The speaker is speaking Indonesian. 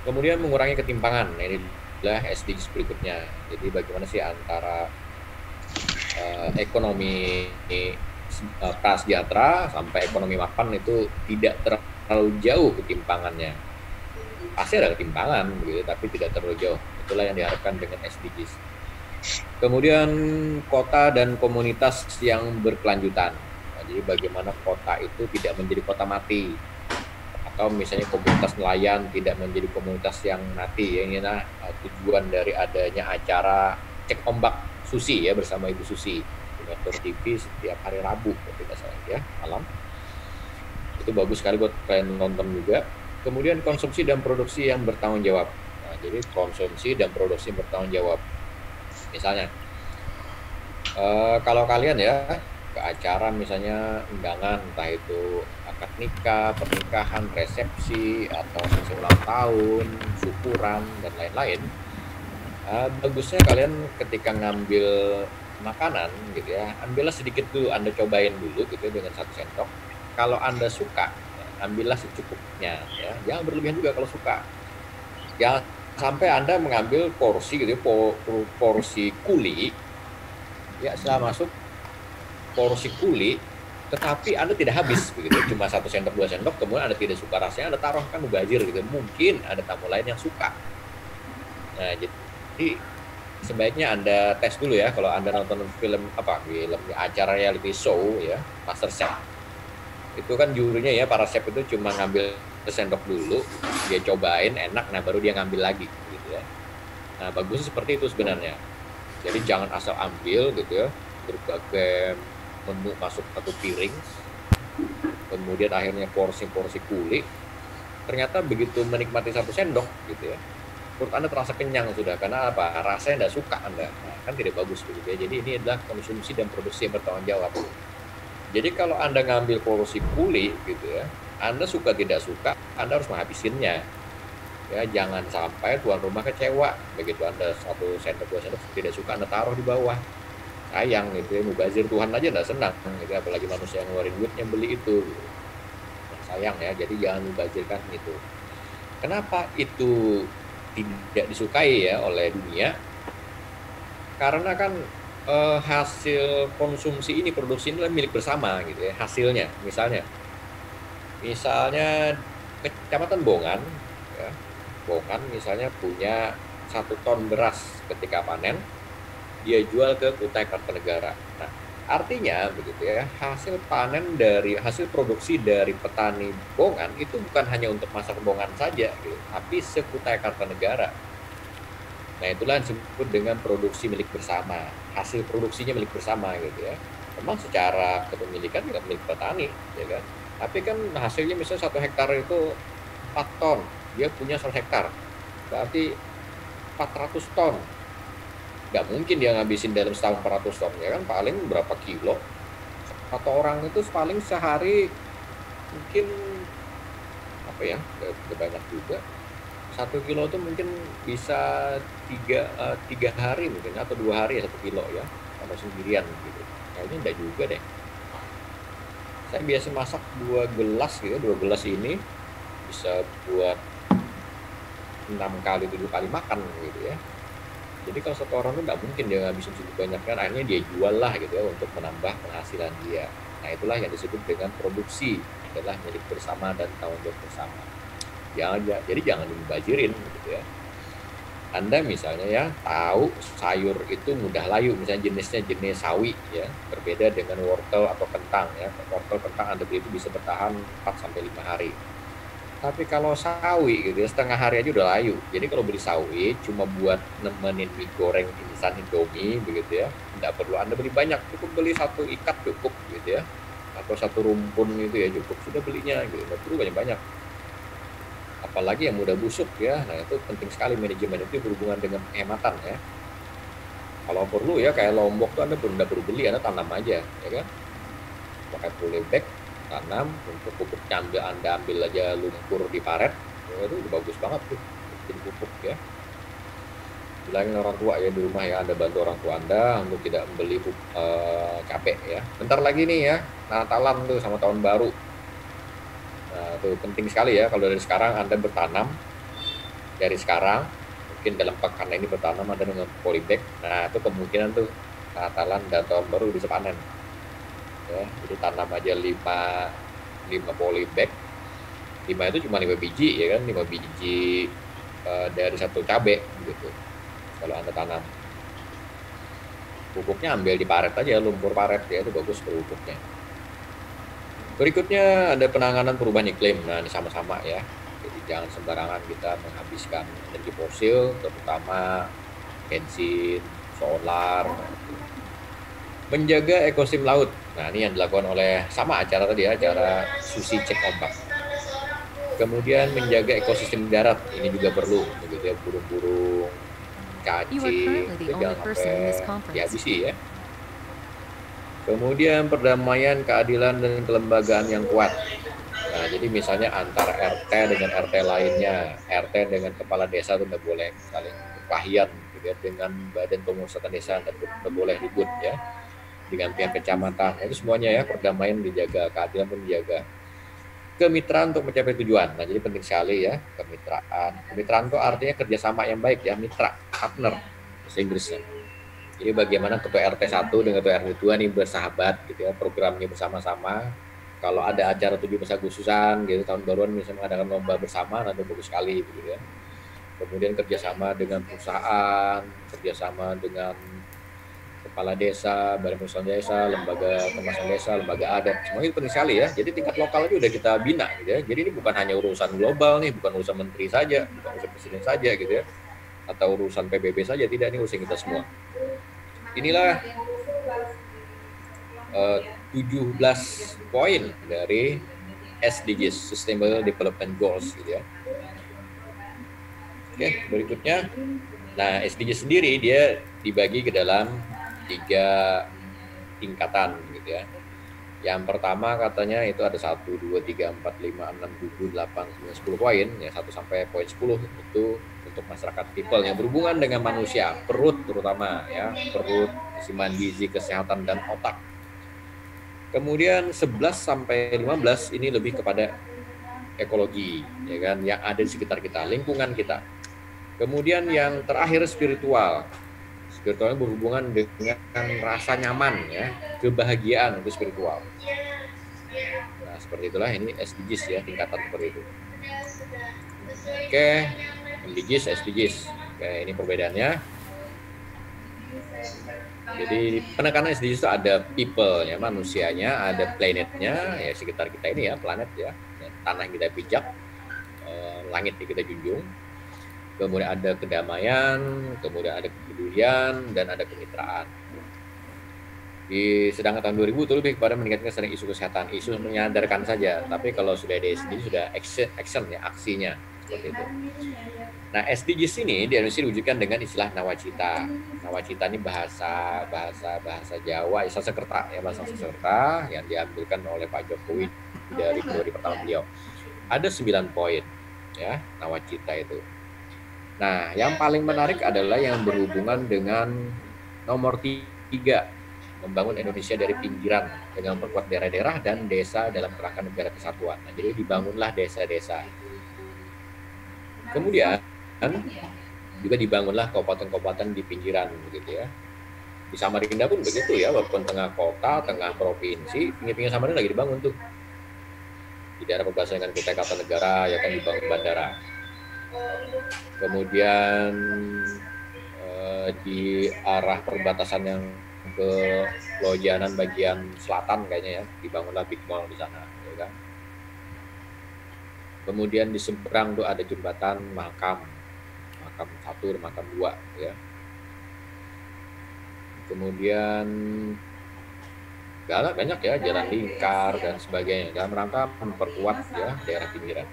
Kemudian mengurangi ketimpangan. Nah, ini adalah SDGs berikutnya. Jadi bagaimana sih antara ekonomi prasejahtera sampai ekonomi mapan itu tidak terlalu jauh ketimpangannya. Pasti ada ketimpangan begitu, tapi tidak terlalu jauh. Itulah yang diharapkan dengan SDGs. Kemudian kota dan komunitas yang berkelanjutan. Nah, jadi bagaimana kota itu tidak menjadi kota mati, atau misalnya komunitas nelayan tidak menjadi komunitas yang mati. Yang ini tujuan dari adanya acara cek ombak Susi ya bersama Ibu Susi di Metro TV setiap hari Rabu kalau tidak salah ya malam. Itu bagus sekali buat kalian nonton juga. Kemudian konsumsi dan produksi yang bertanggung jawab. Nah, jadi konsumsi dan produksi yang bertanggung jawab. Misalnya kalau kalian ya ke acara misalnya undangan, entah itu akad nikah, pernikahan, resepsi, atau sesi ulang tahun, syukuran, dan lain-lain, bagusnya kalian ketika ngambil makanan gitu ya, ambillah sedikit dulu, Anda cobain dulu gitu ya, dengan 1 sendok. Kalau Anda suka, ya, ambillah secukupnya ya, jangan berlebihan juga kalau suka. Jangan sampai Anda mengambil porsi gitu ya, porsi kuli, ya setelah masuk porsi kuli, tetapi Anda tidak habis begitu, cuma 1 sendok 2 sendok, kemudian Anda tidak suka rasanya, Anda taruh kan mubazir gitu. Mungkin ada tamu lain yang suka. Nah, jadi sebaiknya Anda tes dulu ya, kalau Anda nonton film acara reality show ya, MasterChef. Itu kan jurinya ya, para chef itu cuma ngambil sendok dulu, dia cobain enak, nah baru dia ngambil lagi gitu ya. Nah, bagusnya seperti itu sebenarnya. Jadi jangan asal ambil gitu ya, berbagai menu masuk satu piring, kemudian akhirnya porsi-porsi kulit. Ternyata begitu menikmati 1 sendok gitu ya, perut Anda terasa kenyang sudah, karena apa? Rasanya tidak suka Anda. Nah, kan tidak bagus begitu ya. Jadi ini adalah konsumsi dan produksi yang bertanggung jawab. Jadi kalau Anda ngambil porsi kulit gitu ya, Anda suka tidak suka, Anda harus menghabisinnya. Ya, jangan sampai tuan rumah kecewa begitu Anda 1 sendok 2 sendok tidak suka, Anda taruh di bawah. Sayang gitu ya, mubazir, Tuhan aja nggak senang gitu, apalagi manusia yang ngeluarin duitnya beli itu gitu. Sayang ya, jadi jangan mubazirkan itu. Kenapa itu tidak disukai ya oleh dunia? Karena kan hasil konsumsi ini, produksi ini adalah milik bersama gitu ya, hasilnya. Misalnya Kecamatan Bongan ya, Bongan misalnya punya 1 ton beras, ketika panen dia jual ke Kutai Kartanegara. Nah, artinya begitu ya, hasil produksi dari petani Bongan itu bukan hanya untuk masyarakat Bongan saja gitu, tapi se-Kutai Kartanegara. Nah, itulah yang disebut dengan produksi milik bersama. Hasil produksinya milik bersama gitu ya. Memang secara kepemilikan juga milik petani, ya kan. Tapi kan hasilnya misalnya 1 hektar itu 4 ton, dia punya 1 hektar. Berarti 400 ton. Nggak mungkin dia ngabisin dalam setahun 400 ton, ya kan, paling berapa kilo. Atau orang itu paling sehari mungkin apa ya, nggak banyak juga. 1 kilo itu mungkin bisa 3 hari mungkin, atau 2 hari ya 1 kilo ya, kalau sendirian gitu. Kayaknya enggak juga deh. Saya biasa masak 2 gelas gitu, 2 gelas ini bisa buat 6 kali 7 kali makan gitu ya. Jadi kalau satu orang itu nggak mungkin dia ngabisin segitu banyak, kan akhirnya dia jual lah gitu ya untuk menambah penghasilan dia. Nah, itulah yang disebut dengan produksi, adalah milik bersama dan tanggung jawab bersama. Jadi jangan dibajirin gitu ya. Anda misalnya ya tahu sayur itu mudah layu, misalnya jenisnya jenis sawi ya, berbeda dengan wortel atau kentang ya. Wortel, kentang Anda beli itu bisa bertahan 4 sampai 5 hari. Tapi kalau sawi gitu ya, setengah hari aja udah layu. Jadi kalau beli sawi cuma buat nemenin mie goreng instan Indomie begitu ya, nggak perlu Anda beli banyak, cukup beli 1 ikat cukup gitu ya, atau 1 rumpun gitu ya cukup, sudah belinya gitu, nggak perlu banyak-banyak. Apalagi yang mudah busuk ya, nah itu penting sekali manajemen itu berhubungan dengan penghematan ya. Kalau perlu ya kayak Lombok tuh Anda nggak perlu beli, Anda tanam aja ya kan, pakai polybag, tanam. Untuk pupuk Anda ambil aja lumpur di paret, ya, itu udah bagus banget tuh jadi pupuk ya. Bilangin orang tua ya di rumah ya, Anda bantu orang tua Anda untuk tidak membeli capek ya. Bentar lagi nih ya, Natalan tuh sama tahun baru. Nah, itu penting sekali ya kalau dari sekarang Anda bertanam dari sekarang, mungkin dalam pekan ini bertanam ada dengan polybag. Nah itu kemungkinan tuh Natalan dan tahun baru bisa panen. Ya, jadi tanam aja 5 polybag. 5 itu cuma 5 biji ya kan, 5 biji dari satu cabai gitu. Kalau Anda tanam, pupuknya ambil di paret aja, lumpur paret ya, itu bagus pupuknya. Berikutnya ada penanganan perubahan iklim. Nah ini sama-sama ya, jadi jangan sembarangan kita menghabiskan energi fosil, terutama bensin, solar. Menjaga ekosistem laut. Nah ini yang dilakukan oleh sama acara tadi ya, acara Susi Cek Ombak. Kemudian menjaga ekosistem darat, ini juga perlu, begitu ya, burung-burung, cacing, itu jangan sampai dihabisi ya. Kemudian perdamaian, keadilan, dan kelembagaan yang kuat. Nah, jadi misalnya antara RT dengan RT lainnya, RT dengan kepala desa itu tidak boleh saling berkelahian, gitu ya, dengan badan pemusatan desa tidak boleh ribut ya, dengan pihak kecamatan, itu semuanya ya, perdamaian dijaga, keadilan pun dijaga. Kemitraan untuk mencapai tujuan. Nah, jadi penting sekali ya kemitraan. Kemitraan itu artinya kerjasama yang baik ya, mitra, partner, bahasa Inggrisnya. Jadi bagaimana ketua RT 1 dengan ketua RT 2 nih bersahabat gitu ya, programnya bersama-sama. Kalau ada acara 17 Agustusan gitu, tahun baruan misalnya mengadakan lomba bersama, nanti bagus sekali gitu ya. Kemudian kerjasama dengan perusahaan, kerjasama dengan kepala desa, badan usaha desa, lembaga kemasan desa, lembaga adat, semua itu penting sekali ya. Jadi tingkat lokal itu udah kita bina gitu ya. Jadi ini bukan hanya urusan global nih, bukan urusan menteri saja, bukan urusan presiden saja gitu ya, atau urusan PBB saja, tidak, ini urusan kita semua. Inilah 17 poin dari SDGs, Sustainable Development Goals gitu ya. Oke, berikutnya. Nah, SDGs sendiri dia dibagi ke dalam 3 tingkatan gitu ya. Yang pertama katanya itu ada 1, 2, 3, 4, 5, 6, 7, 8, 9, 10 poin ya, 1 sampai poin 10 itu untuk masyarakat people yang berhubungan dengan manusia, perut terutama ya, perut, keseimbangan gizi, kesehatan dan otak. Kemudian 11 sampai 15 ini lebih kepada ekologi ya kan, yang ada di sekitar kita, lingkungan kita. Kemudian yang terakhir spiritual. Spiritualnya berhubungan dengan rasa nyaman ya, kebahagiaan, itu spiritual. Nah, seperti itulah ini SDGs ya, tingkatan seperti itu. Oke, SDGs. Oke, ini perbedaannya. Jadi penekanan SDGs itu ada people ya, manusianya, ada planetnya ya, sekitar kita ini ya, planet ya, tanah yang kita pijak, langit yang kita junjung. Kemudian ada kedamaian, kemudian ada kepedulian, dan ada kemitraan. Sedangkan tahun 2000 itu lebih kepada meningkatkan sering isu kesehatan, isu menyadarkan saja. Tapi kalau sudah ada SDGs sudah action ya, aksinya seperti itu. Nah, SDGs ini di Indonesia diwujudkan dengan istilah nawacita. Nawacita ini bahasa Jawa, Sanskerta ya, bahasa Sanskerta yang diambilkan oleh Pak Jokowi dari periode pertama beliau. Ada 9 poin ya, nawacita itu. Nah, yang paling menarik adalah yang berhubungan dengan nomor 3, membangun Indonesia dari pinggiran dengan memperkuat daerah-daerah dan desa dalam kerangka negara kesatuan. Nah, jadi dibangunlah desa-desa. Kemudian juga dibangunlah kabupaten-kabupaten di pinggiran begitu ya. Di Samarinda pun begitu ya, walaupun tengah kota, tengah provinsi, pinggir-pinggir Samarinda lagi dibangun tuh. Di daerah perbatasan dengan Kutai Kartanegara ya kan, dibangun bandara. Kemudian di arah perbatasan yang ke Lojanan bagian selatan kayaknya ya, dibangunlah Big Mall di sana ya kan. Kemudian di seberang tuh ada jembatan Makam 1 dan Makam 2 ya. Kemudian banyak ya, jalan lingkar dan sebagainya dalam rangka memperkuat ya daerah pinggiran.